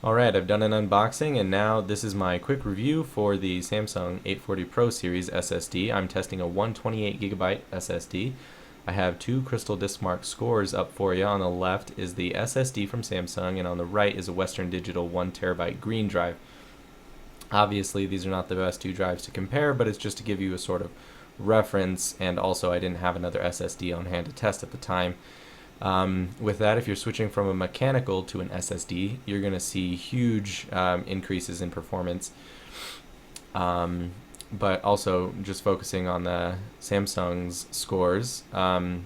Alright, I've done an unboxing and now this is my quick review for the Samsung 840 Pro Series SSD. I'm testing a 128GB SSD. I have two Crystal Diskmark scores up for you. On the left is the SSD from Samsung and on the right is a Western Digital 1TB green drive. Obviously these are not the best two drives to compare, but it's just to give you a sort of reference, and also I didn't have another SSD on hand to test at the time. With that, if you're switching from a mechanical to an SSD, you're going to see huge increases in performance. But also, just focusing on the Samsung's scores, a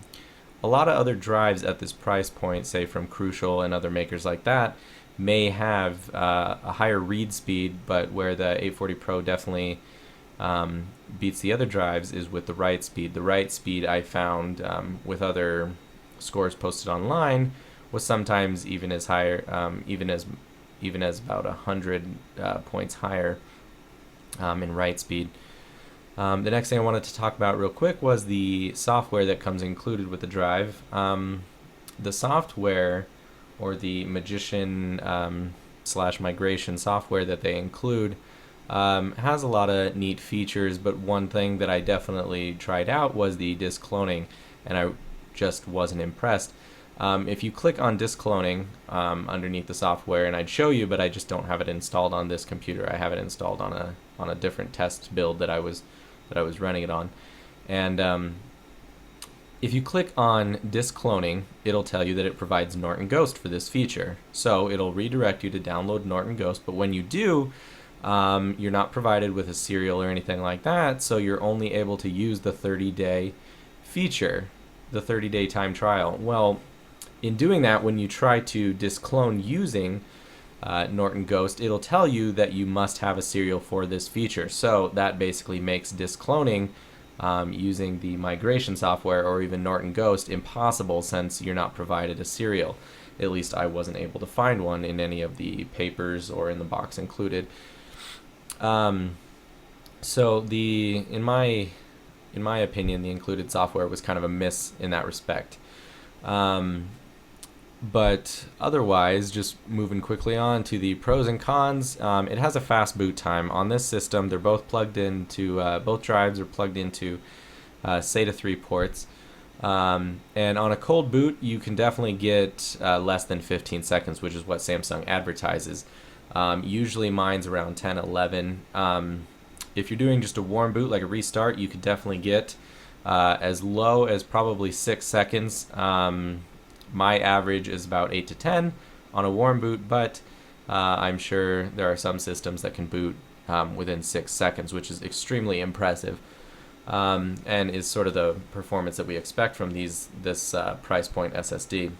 lot of other drives at this price point, say from Crucial and other makers like that, may have a higher read speed, but where the 840 Pro definitely beats the other drives is with the write speed. The write speed I found with other scores posted online was sometimes even as higher, even as about 100 points higher in write speed. The next thing I wanted to talk about real quick was the software that comes included with the drive. The software, or the Magician / migration software that they include, has a lot of neat features, but one thing that I definitely tried out was the disk cloning, and I just wasn't impressed. If you click on disk cloning underneath the software, and I'd show you, but I just don't have it installed on this computer. I have it installed on a different test build that I was running it on. And if you click on disk cloning, it'll tell you that it provides Norton Ghost for this feature. So it'll redirect you to download Norton Ghost, but when you do, you're not provided with a serial or anything like that, so you're only able to use the 30-day feature, the 30-day time trial. Well, in doing that, when you try to disk clone using Norton Ghost, it'll tell you that you must have a serial for this feature. So that basically makes disk cloning using the migration software or even Norton Ghost impossible, since you're not provided a serial. At least I wasn't able to find one in any of the papers or in the box included. So in my opinion, the included software was kind of a miss in that respect. But otherwise, just moving quickly on to the pros and cons, it has a fast boot time. On this system, they're both plugged into, both drives are plugged into SATA 3 ports. And on a cold boot, you can definitely get less than 15 seconds, which is what Samsung advertises. Usually mine's around 10, 11. If you're doing just a warm boot, like a restart, you could definitely get as low as probably 6 seconds. My average is about 8 to 10 on a warm boot, but I'm sure there are some systems that can boot within 6 seconds, which is extremely impressive, and is sort of the performance that we expect from this price point SSD.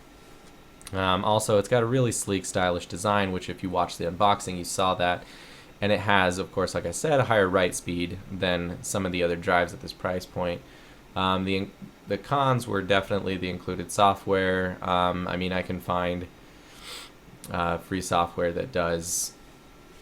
Also, it's got a really sleek, stylish design, which if you watch the unboxing, you saw that. And it has, of course, like I said, a higher write speed than some of the other drives at this price point. The cons were definitely the included software. I mean, I can find free software that does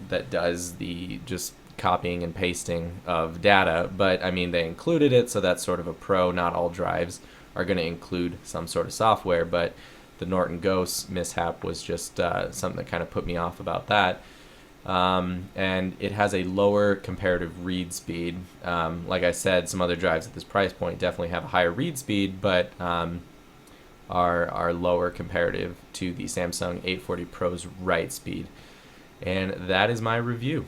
the just copying and pasting of data, but I mean, they included it, so that's sort of a pro. Not all drives are going to include some sort of software, but the Norton Ghost mishap was just something that kind of put me off about that. And it has a lower comparative read speed. Like I said, some other drives at this price point definitely have a higher read speed, but are lower comparative to the Samsung 840 Pro's write speed. And that is my review.